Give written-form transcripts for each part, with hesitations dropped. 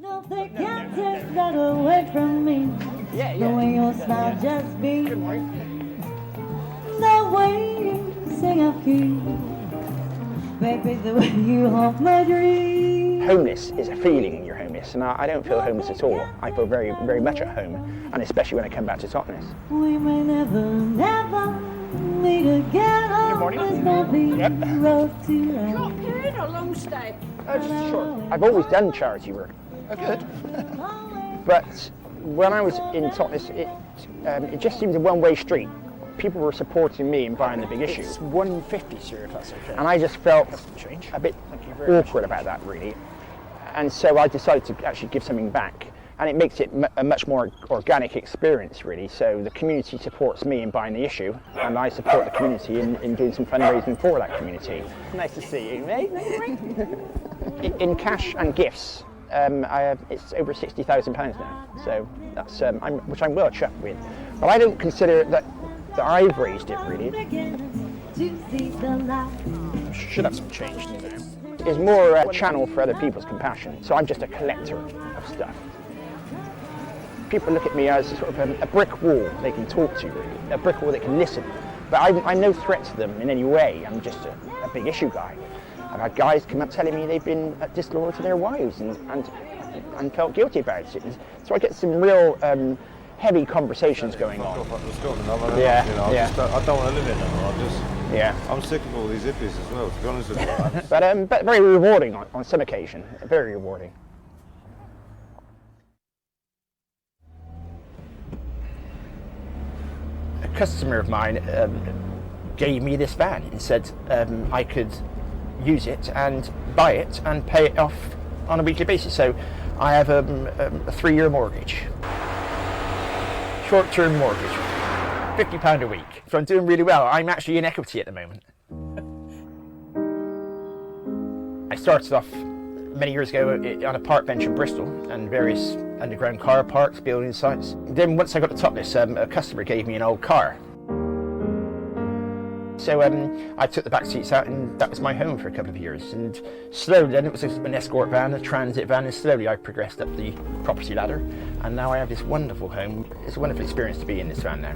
No, they can't take that away from me. Yeah. The way your smile just be. Good morning. The way you sing up key. Baby, the way you haunt my dreams. Homeless is a feeling when you're homeless, and I don't feel homeless at all. I feel very, very much at home, and especially when I come back to Totnes. We may never meet again. Good morning. Yep. Short Short period or long stay? Just short. I've always done charity work. Oh, good. But when I was in Totnes, it just seemed a one-way street. People were supporting me in buying the big issue. It's 150, sir, if that's okay. And I just felt change. a bit Thank you very awkward about that, really. And so I decided to actually give something back. And it makes it a much more organic experience, really. So the community supports me in buying the issue, and I support the community in doing some fundraising for that community. Nice to see you, mate. In cash and gifts, it's over £60,000 now. So that's which I'm well chuffed with. But I don't consider that I've raised it, really. Should have some change now. It's more a channel for other people's compassion. So I'm just a collector of stuff. People look at me as sort of a brick wall they can talk to, really. A brick wall they can listen. But I'm no threat to them in any way. I'm just a big issue guy. I've had guys come up telling me they've been disloyal to their wives and felt guilty about it. And so I get some real heavy conversations going on. Yeah. Yeah. I don't want to live in them. Yeah. I'm sick of all these hippies as well, to be honest with you. But very rewarding on some occasion. Very rewarding. A customer of mine gave me this van and said I could use it and buy it and pay it off on a weekly basis. So I have a 3-year mortgage, short-term mortgage, £50 a week. So I'm doing really well. I'm actually in equity at the moment. I started off many years ago on a park bench in Bristol and various underground car parks, building sites. Then once I got to Totnes, a customer gave me an old car. So I took the back seats out, and that was my home for a couple of years. And slowly, then it was an escort van, a transit van, and slowly I progressed up the property ladder. And now I have this wonderful home. It's a wonderful experience to be in this van now.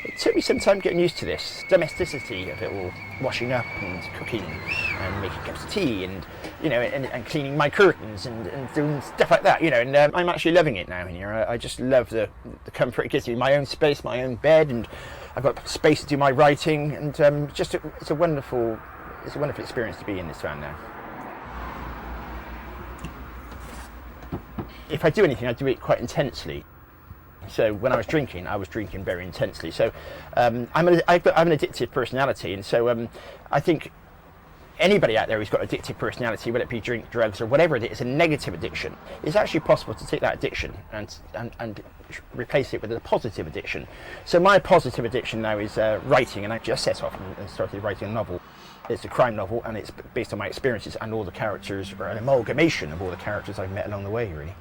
It took me some time getting used to this domesticity of it all, washing up and cooking and making cups of tea and, you know, and cleaning my curtains and doing stuff like that, you know, and I'm actually loving it now in here. I just love the comfort it gives me, my own space, my own bed, and I've got space to do my writing, and it's a wonderful experience to be in this van now. If I do anything, I do it quite intensely. So when I was drinking very intensely. So I've an addictive personality, and so I think anybody out there who's got addictive personality, whether it be drink, drugs, or whatever it is, a negative addiction, it's actually possible to take that addiction and replace it with a positive addiction. So my positive addiction now is writing, and I just set off and started writing a novel. It's a crime novel, and it's based on my experiences, and all the characters are an amalgamation of all the characters I've met along the way, really.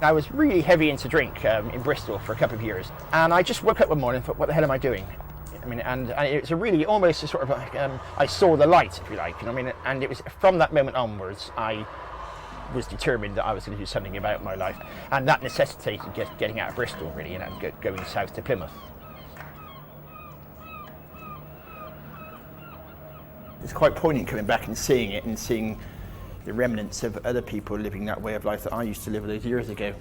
I was really heavy into drink in Bristol for a couple of years, and I just woke up one morning and thought, what the hell am I doing? I mean, and it's a really almost a sort of like, I saw the light, if you like, and I mean, and it was from that moment onwards I was determined that I was going to do something about my life, and that necessitated getting out of Bristol, really, and going south to Plymouth. It's quite poignant coming back and seeing it, and seeing the remnants of other people living that way of life that I used to live those years ago.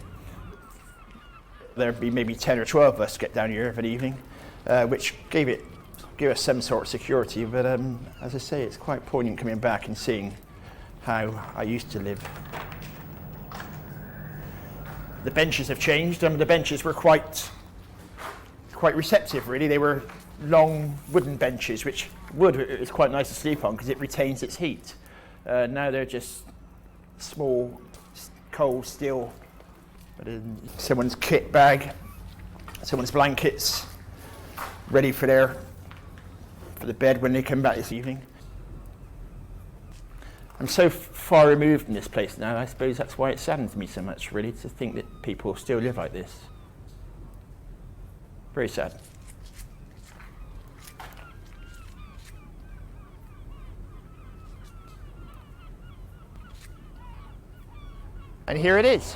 There'd be maybe 10 or 12 of us get down here of an evening, which gave us some sort of security, but as I say, it's quite poignant coming back and seeing how I used to live. The benches have changed. The benches were quite receptive, really. They were long wooden benches, which wood is quite nice to sleep on because it retains its heat. Now they're just small, cold steel. Someone's kit bag, someone's blankets, ready for the bed when they come back this evening. I'm so far removed from this place now, I suppose that's why it saddens me so much, really, to think that people still live like this. Very sad. And here it is,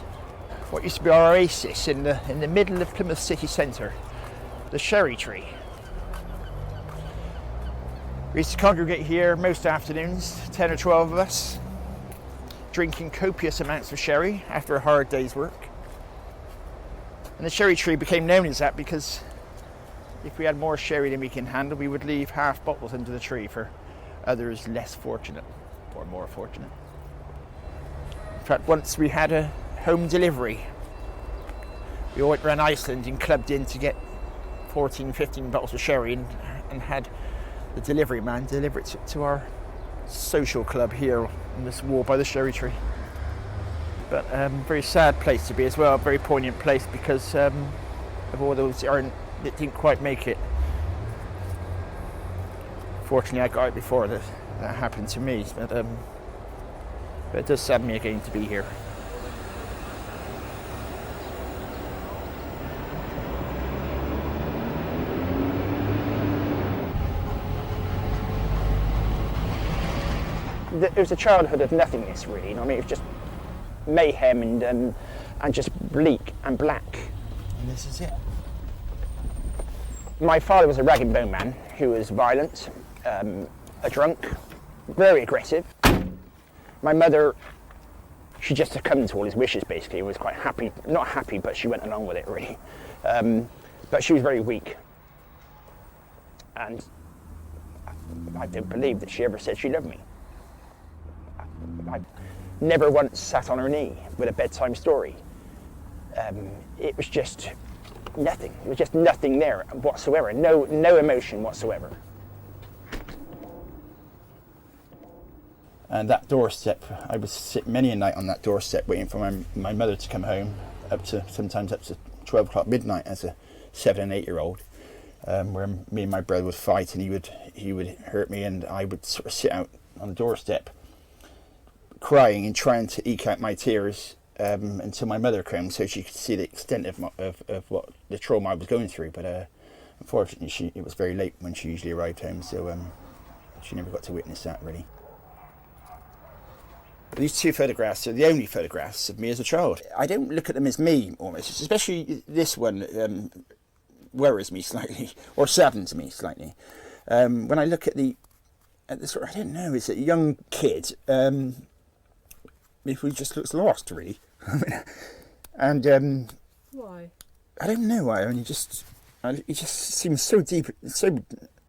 what used to be our oasis in the middle of Plymouth city centre, the Sherry Tree. We used to congregate here most afternoons, 10 or 12 of us, drinking copious amounts of sherry after a hard day's work. And the Sherry Tree became known as that because if we had more sherry than we can handle, we would leave half bottles under the tree for others less fortunate or more fortunate. In fact, once we had a home delivery. We all went around Iceland and clubbed in to get 14, 15 bottles of sherry and had the delivery man deliver it to our social club here on this wall by the Sherry Tree. But very sad place to be as well, a very poignant place because of all those that didn't quite make it. Fortunately, I got it before that happened to me, but it does sadden me again to be here. It was a childhood of nothingness, really. I mean, it was just mayhem and just bleak and black. And this is it. My father was a rag and bone man who was violent, a drunk, very aggressive. My mother, she just succumbed to all his wishes, basically. Was quite happy, not happy, but she went along with it, really. But she was very weak. And I don't believe that she ever said she loved me. I never once sat on her knee with a bedtime story. It was just nothing. It was just nothing there whatsoever. No emotion whatsoever. And that doorstep, I would sit many a night on that doorstep waiting for my mother to come home, sometimes up to 12 o'clock midnight as a 7 and 8 year old, where me and my brother would fight and he would hurt me and I would sort of sit out on the doorstep crying and trying to eke out my tears until my mother came so she could see the extent of what the trauma I was going through. But unfortunately it was very late when she usually arrived home, so she never got to witness that, really. These two photographs are the only photographs of me as a child. I don't look at them as me, almost, especially this one worries me slightly, or saddens me slightly. When I look at the sort of, I don't know, it's a young kid, who just looks lost, really. And why? I don't know why. I mean, it just seems so deep, so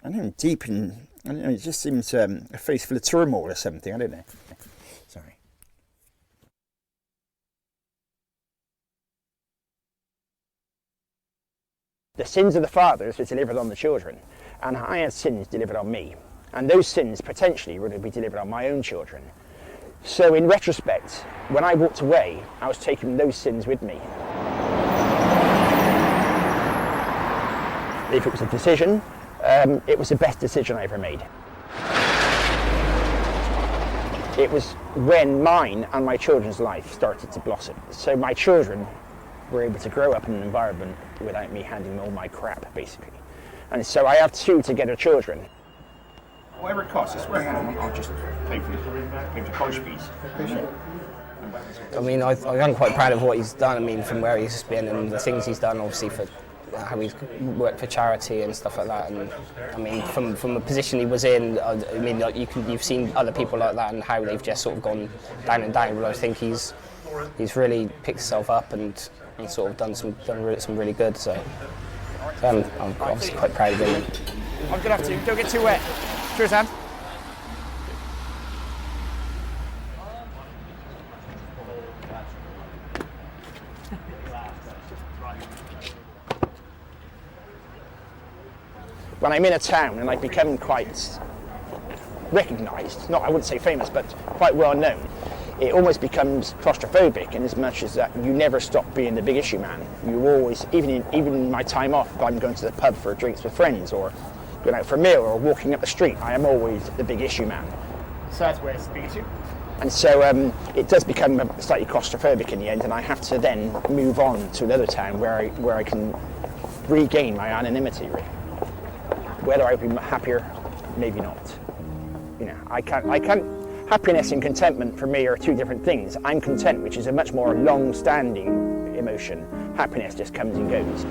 I don't know, deep in. I don't know. It just seems a face full of turmoil or something. I don't know. Sorry. The sins of the fathers were delivered on the children, and I had sins delivered on me, and those sins potentially were to be delivered on my own children. So in retrospect, when I walked away, I was taking those sins with me. If it was a decision, it was the best decision I ever made. It was when mine and my children's life started to blossom. So my children were able to grow up in an environment without me handing them all my crap, basically. And so I have two together children. Whatever it costs, it's worth it. I'll just pay for the college fees. I mean, I'm quite proud of what he's done. I mean, from where he's been and the things he's done, obviously, for how he's worked for charity and stuff like that. And I mean, from the position he was in, I mean, like, you've seen other people like that and how they've just sort of gone down and down. But I think he's really picked himself up and sort of done some really good. So I'm obviously quite proud of him. I'm gonna have to. Don't get too wet. Cheers, Anne. When I'm in a town and I become quite recognised, I wouldn't say famous, but quite well known, it almost becomes claustrophobic in as much as that you never stop being the big issue man. You always, even in my time off, if I'm going to the pub for drinks with friends or going out for a meal or walking up the street, I am always the big issue man. Southwest, big issue? And so it does become slightly claustrophobic in the end, and I have to then move on to another town where I can regain my anonymity. Really. Whether I'd be happier, maybe not. You know, I can't. Happiness and contentment for me are two different things. I'm content, which is a much more long-standing emotion. Happiness just comes and goes.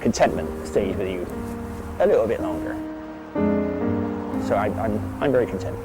Contentment stays with you a little bit longer. So I'm very content.